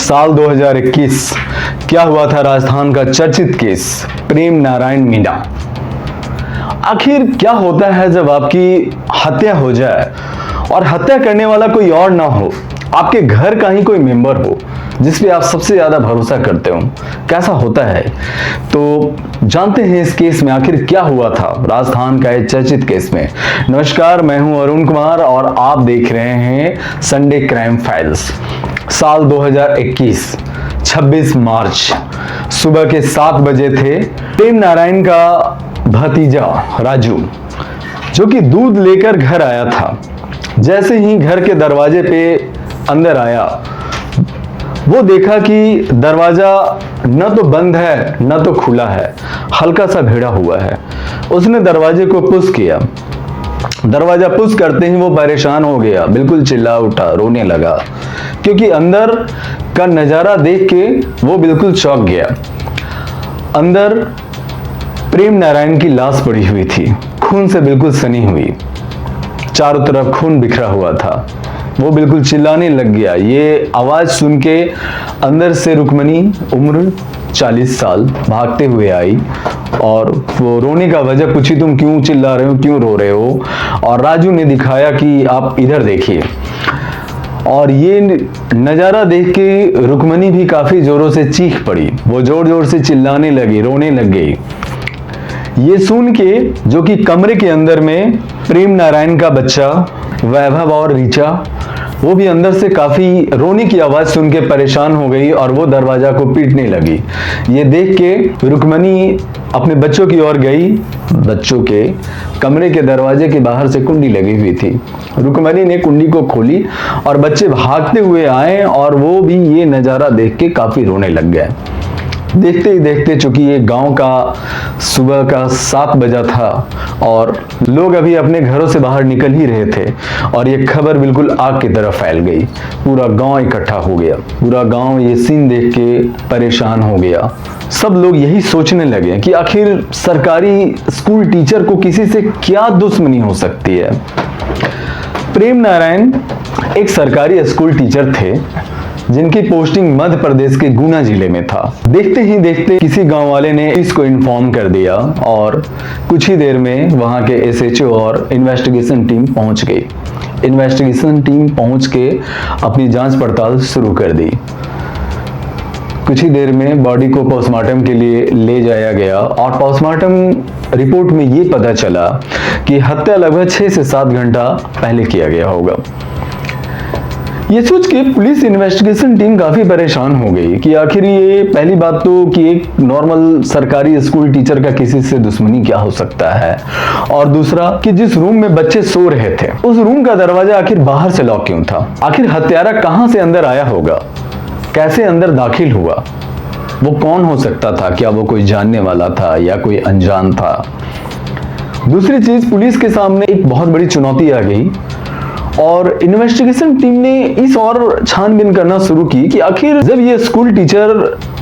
साल 2021 क्या हुआ था राजस्थान का चर्चित केस प्रेम नारायण मीणा। आखिर क्या होता है जब आपकी हत्या हो जाए और हत्या करने वाला कोई और ना हो, आपके घर का ही कोई मेंबर हो जिस पे आप सबसे ज्यादा भरोसा करते हो, कैसा होता है? तो जानते हैं इस केस में आखिर क्या हुआ था राजस्थान का एक चर्चित केस में। नमस्कार, मैं हूं अरुण कुमार और आप देख रहे हैं संडे क्राइम फाइल्स। साल 2021 26 मार्च सुबह के 7 बजे थे। प्रेम नारायण का भतीजा राजू जो कि दूध लेकर घर आया था, जैसे ही घर के दरवाजे पे अंदर आया वो देखा कि दरवाजा न तो बंद है न तो खुला है, हल्का सा भिड़ा हुआ है। उसने दरवाजे को पुश किया। दरवाजा पुश करते ही वो परेशान हो गया, बिल्कुल चिल्ला उठा, रोने लगा क्योंकि अंदर का नजारा देख के वो बिल्कुल चौंक गया। अंदर प्रेम नारायण की लाश पड़ी हुई थी, खून से बिल्कुल सनी हुई, चारों तरफ खून बिखरा हुआ था। वो बिल्कुल चिल्लाने लग गया। ये आवाज सुन के अंदर से रुक्मणी उम्र 40 साल भागते हुए आई और वो रोने का वजह पूछी, तुम क्यों चिल्ला रहे हो, क्यों रो रहे हो? और राजू ने दिखाया कि आप इधर देखिए। और ये नज़ारा देख के रुक्मणी भी काफी जोरों से चीख पड़ी, वो जोर जोर से चिल्लाने लगी, रोने लग गई। ये सुन के जो कि कमरे के अंदर में प्रेम नारायण का बच्चा वैभव और ऋचा, वो भी अंदर से काफी रोने की आवाज सुन के परेशान हो गई और वो दरवाजा को पीटने लगी। ये देख के रुक्मणी अपने बच्चों की ओर गई। बच्चों के कमरे के दरवाजे के बाहर से कुंडी लगी हुई थी। रुक्मणी ने कुंडी को खोली और बच्चे भागते हुए आए और वो भी ये नजारा देख के काफी रोने लग गए। देखते ही देखते, चूंकि ये गांव का सुबह का 7 बजा था और लोग अभी अपने घरों से बाहर निकल ही रहे थे और ये खबर बिल्कुल आग की तरह फैल गई। पूरा गांव इकट्ठा हो गया। पूरा गांव ये सीन देख के परेशान हो गया। सब लोग यही सोचने लगे कि आखिर सरकारी स्कूल टीचर को किसी से क्या दुश्मनी हो सकती है। प्रेम नारायण एक सरकारी स्कूल टीचर थे जिनकी पोस्टिंग मध्य प्रदेश के गुना जिले में था। देखते ही देखते किसी गांव वाले ने इसको इन्फॉर्म कर दिया और कुछ ही देर में वहां के एसएचओ और इन्वेस्टिगेशन टीम पहुंच गई। इन्वेस्टिगेशन टीम पहुंच के अपनी जांच पड़ताल शुरू कर दी। कुछ ही देर में बॉडी को पोस्टमार्टम के लिए ले जाया गया और पोस्टमार्टम रिपोर्ट में ये पता चला कि हत्या लगभग 6 से 7 घंटा पहले किया गया होगा। ये सोच के पुलिस इन्वेस्टिगेशन टीम काफी परेशान हो गई कि आखिर ये पहली बात तो कि एक नॉर्मल सरकारी स्कूल टीचर का किसी से दुश्मनी क्या हो सकता है, और दूसरा कि जिस रूम में बच्चे सो रहे थे उस रूम का दरवाजा आखिर बाहर से लॉक क्यों था? आखिर हत्यारा कहां से अंदर आया होगा, कैसे अंदर दाखिल हुआ, वो कौन हो सकता था? क्या वो कोई जानने वाला था या कोई अनजान था? दूसरी चीज, पुलिस के सामने एक बहुत बड़ी चुनौती आ गई और इन्वेस्टिगेशन टीम ने इस और छानबीन करना शुरू की कि आखिर जब ये स्कूल टीचर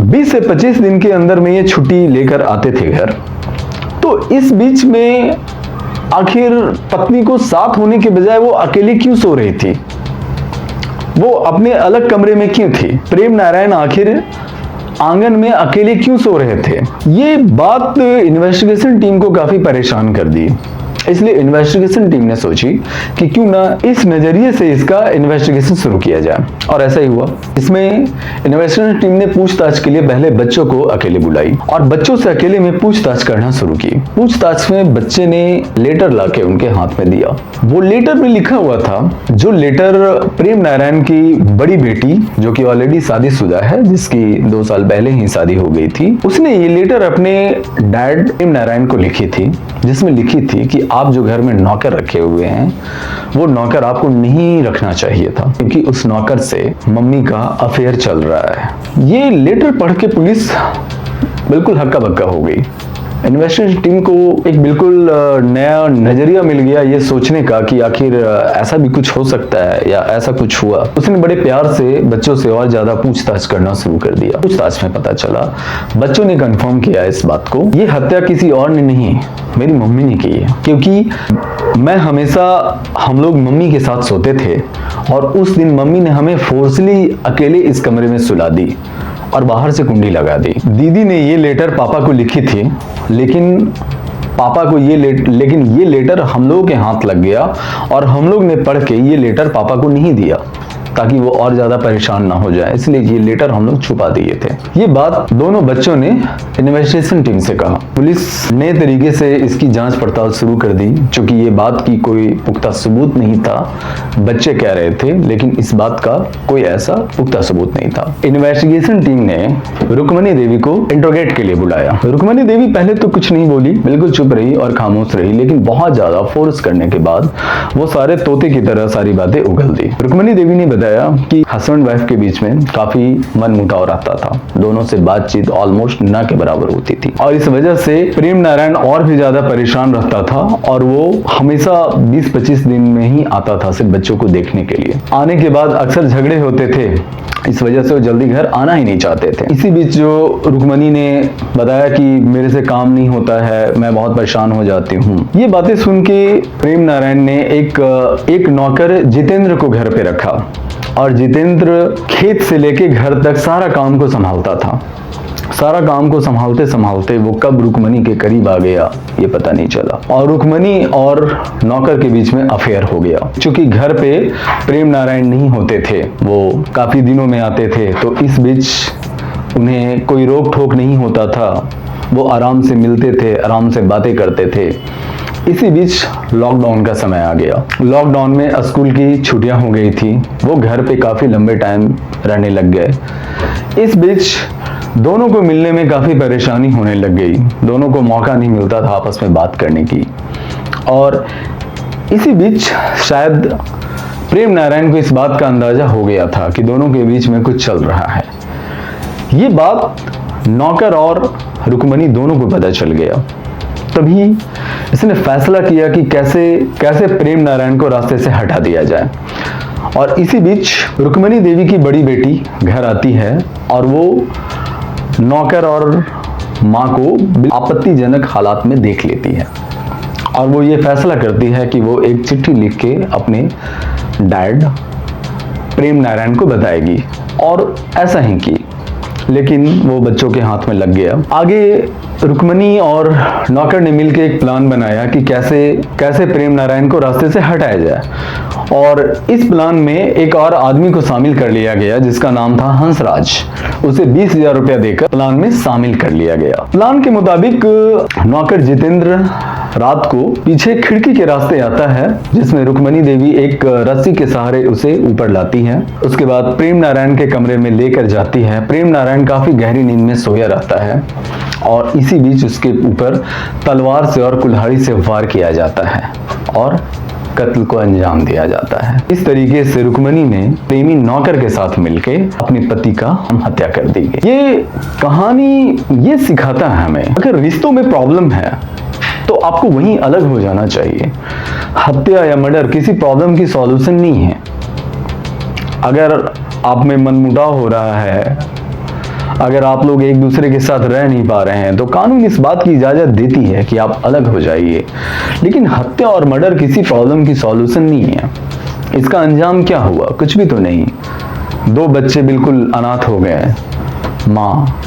20 से 25 दिन के अंदर में ये छुट्टी लेकर आते थे घर, तो इस बीच में आखिर पत्नी को साथ होने के बजाय वो अकेली क्यों सो रही थी? वो अपने अलग कमरे में क्यों थी? प्रेम नारायण आखिर आंगन में अकेले क्यों सो रहे थे? ये बात इन्वेस्टिगेशन टीम को काफी परेशान कर दी। इसलिए इन्वेस्टिगेशन टीम ने सोची कि क्यों ना इस नजरिए से इसका इन्वेस्टिगेशन शुरू किया जाए, और ऐसा ही हुआ। इसमें इन्वेस्टिगेशन टीम ने पूछताछ के लिए पहले बच्चों को अकेले बुलाई और बच्चों से अकेले में पूछताछ करना शुरू की। पूछताछ में बच्चे ने लेटर लाके उनके हाथ में दिया। वो लेटर में लिखा हुआ था, जो लेटर प्रेम नारायण की बड़ी बेटी जो कि ऑलरेडी शादीशुदा है, जिसकी 2 साल पहले ही शादी हो गई थी, उसने ये लेटर अपने डैड प्रेम नारायण को लिखी थी, जिसमें लिखी थी कि आप जो घर में नौकर रखे हुए हैं वो नौकर आपको नहीं रखना चाहिए था क्योंकि उस नौकर से मम्मी का अफेयर चल रहा है। ये लेटर पढ़ के पुलिस बिल्कुल हक्का बक्का हो गई। इन्वेस्टिगेशन टीम को एक बिल्कुल नया नजरिया मिल गया ये सोचने का कि आखिर ऐसा भी कुछ हो सकता है या ऐसा कुछ हुआ। उसने बड़े प्यार से बच्चों से और ज्यादा पूछताछ करना शुरू कर दिया। पूछताछ में पता चला, बच्चों ने कंफर्म किया इस बात को, ये हत्या किसी और ने नहीं, मेरी मम्मी ने की है। क्योंकि मैं हमेशा, हम लोग मम्मी के साथ सोते थे और उस दिन मम्मी ने हमें फोर्सली अकेले इस कमरे में सुला दी और बाहर से कुंडी लगा दी। दीदी ने ये लेटर पापा को लिखी थी, लेकिन पापा को ये लेटर हम लोगों के हाथ लग गया और हम लोग ने पढ़ के ये लेटर पापा को नहीं दिया ताकि वो और ज्यादा परेशान ना हो जाए, इसलिए ये लेटर हम लोग छुपा दिए थे। ये बात दोनों बच्चों ने इन्वेस्टिगेशन टीम से कहा। पुलिस नए तरीके से इसकी जांच पड़ताल शुरू कर दी। चूंकि ये बात की कोई पुख्ता सबूत नहीं था, बच्चे कह रहे थे, लेकिन इस बात का कोई ऐसा पुख्ता सबूत नहीं था। इन्वेस्टिगेशन टीम ने रुक्मणी देवी को इंट्रोगेट के लिए बुलाया। रुक्मणी देवी पहले तो कुछ नहीं बोली, बिल्कुल चुप रही और खामोश रही, लेकिन बहुत ज्यादा फोर्स करने के बाद वो सारे तोते की तरह सारी बातें उगल दी। रुक्मणी देवी ने बताया कि हस्बैंड वाइफ के बीच में काफी मनमुटाव रहता था, दोनों से बातचीत ऑलमोस्ट ना के बराबर होती थी और इस वजह से प्रेम नारायण और भी ज्यादा परेशान रहता था और वो हमेशा 20-25 दिन में ही आता था सिर्फ बच्चों को देखने के लिए। आने के बाद अक्सर झगड़े होते थे, इस वजह से वो जल्दी घर आना ही नहीं चाहते थे। इसी बीच जो रुक्मणी ने बताया कि मेरे से काम नहीं होता है, मैं बहुत परेशान हो जाती हूँ। ये बातें सुन के प्रेम नारायण ने एक नौकर जितेंद्र को घर पे रखा और जितेंद्र खेत से लेके घर तक सारा काम को संभालता था। सारा काम को संभालते संभालते वो कब रुक्मणी के करीब आ गया ये पता नहीं चला और रुक्मणी और नौकर के बीच में अफेयर हो गया। क्योंकि घर पे प्रेम नारायण नहीं होते थे, वो काफी दिनों में आते थे, तो इस बीच उन्हें कोई रोक ठोक नहीं होता था, वो आराम से मिलते थे, आराम से बातें करते थे। इसी बीच लॉकडाउन का समय आ गया। लॉकडाउन में स्कूल की छुट्टियां हो गई थी, वो घर पे काफी लंबे टाइम रहने लग गए। इस बीच दोनों को मिलने में काफी परेशानी होने लग गई, दोनों को मौका नहीं मिलता था आपस में बात करने की। और इसी बीच शायद प्रेम नारायण को इस बात का अंदाजा हो गया था कि दोनों के बीच में कुछ चल रहा है। ये बात नौकर और रुक्मणी दोनों को पता चल गया। तभी इसने फैसला किया कि कैसे प्रेम नारायण को रास्ते से हटा दिया जाए। और इसी बीच रुक्मणी देवी की बड़ी बेटी घर आती है और वो नौकर और माँ को आपत्तिजनक हालात में देख लेती है और वो ये फैसला करती है कि वो एक चिट्ठी लिख के अपने डैड प्रेम नारायण को बताएगी और ऐसा ही की, लेकिन वो बच्चों के हाथ में लग गया। आगे रुक्मणी और नौकर ने मिलकर एक प्लान बनाया कि कैसे प्रेम नारायण को रास्ते से हटाया जाए और इस प्लान में एक और आदमी को शामिल कर लिया गया जिसका नाम था हंसराज। उसे 20,000 रुपया देकर प्लान में शामिल कर लिया गया। प्लान के मुताबिक नौकर जितेंद्र रात को पीछे खिड़की के रास्ते आता है, जिसमें रुक्मणी देवी एक रस्सी के सहारे उसे ऊपर लाती है। उसके बाद प्रेम नारायण के कमरे में लेकर जाती है। प्रेम नारायण काफी गहरी नींद में सोया रहता है और इसी बीच उसके ऊपर तलवार से और कुल्हाड़ी से वार किया जाता है और कत्ल को अंजाम दिया जाता है। इस तरीके से रुक्मणी ने प्रेमी नौकर के साथ मिलकर अपने पति का हत्या कर दी। ये कहानी ये सिखाता है हमें, अगर रिश्तों में प्रॉब्लम है तो आपको वहीं अलग हो जाना चाहिए। हत्या या मर्डर किसी प्रॉब्लम की सॉल्यूशन नहीं है। अगर आप में मनमुटाव हो रहा है, अगर आप लोग एक दूसरे के साथ रह नहीं पा रहे हैं, तो कानून इस बात की इजाजत देती है कि आप अलग हो जाइए। लेकिन हत्या और मर्डर किसी प्रॉब्लम की सॉल्यूशन नहीं है। इसका अंजाम क्या हुआ? कुछ भी तो नहीं। 2 बच्चे बिल्कुल अनाथ हो गए, माँ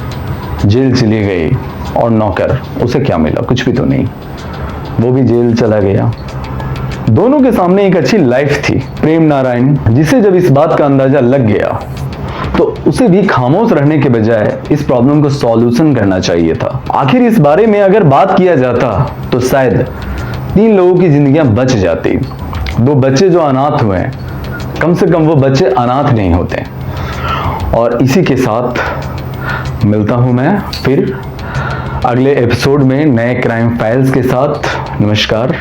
जेल चली गई और नौकर, उसे क्या मिला? कुछ भी तो नहीं, वो भी जेल चला गया। दोनों के सामने एक अच्छी लाइफ थी। प्रेम नारायण, जिसे जब इस बात का अंदाजा लग गया तो उसे भी खामोश रहने के बजाय इस प्रॉब्लम को सॉल्यूशन करना चाहिए था। आखिर इस बारे में अगर बात किया जाता तो शायद 3 लोगों की जिंदगियां बच जाती। 2 बच्चे जो अनाथ हुए, कम से कम वो बच्चे अनाथ नहीं होते। और इसी के साथ मिलता हूं मैं फिर अगले एपिसोड में नए क्राइम फाइल्स के साथ। नमस्कार।